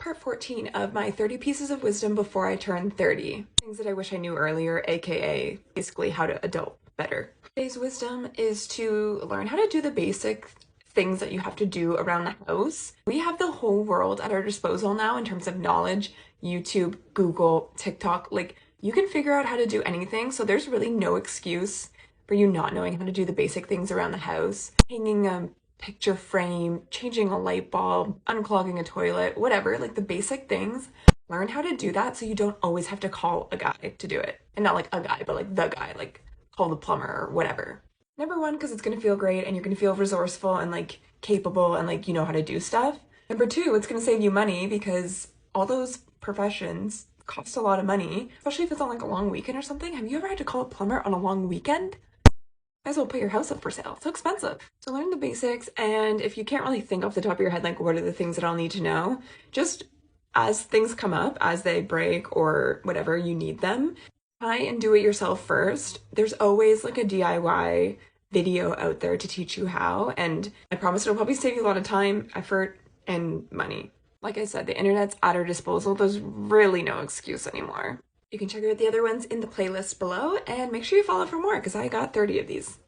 Part 14 of my 30 pieces of wisdom before I turned 30. Things that I wish I knew earlier, aka basically how to adult better. Today's wisdom is to learn how to do the basic things that you have to do around the house. We have the whole world at our disposal now in terms of knowledge. YouTube, Google, TikTok, like you can figure out how to do anything, so there's really no excuse for you not knowing how to do the basic things around the house. Hanging a picture frame, changing a light bulb, unclogging a toilet, whatever, like the basic things. Learn how to do that so you don't always have to call a guy to do it. And not like a guy, but like the guy, like call the plumber or whatever. Number one, because it's gonna feel great and you're gonna feel resourceful and like capable and like you know how to do stuff. Number two, it's gonna save you money because all those professions cost a lot of money, especially if it's on like a long weekend or something. Have you ever had to call a plumber on a long weekend? Might as well put your house up for sale. It's so expensive. So learn the basics, and if you can't really think off the top of your head, like what are the things that I'll need to know, just as things come up, as they break or whatever you need them, try and do it yourself first. There's always like a DIY video out there to teach you how, and I promise it'll probably save you a lot of time, effort, and money. Like I said, the internet's at our disposal. There's really no excuse anymore. You can check out the other ones in the playlist below and make sure you follow for more because I got 30 of these.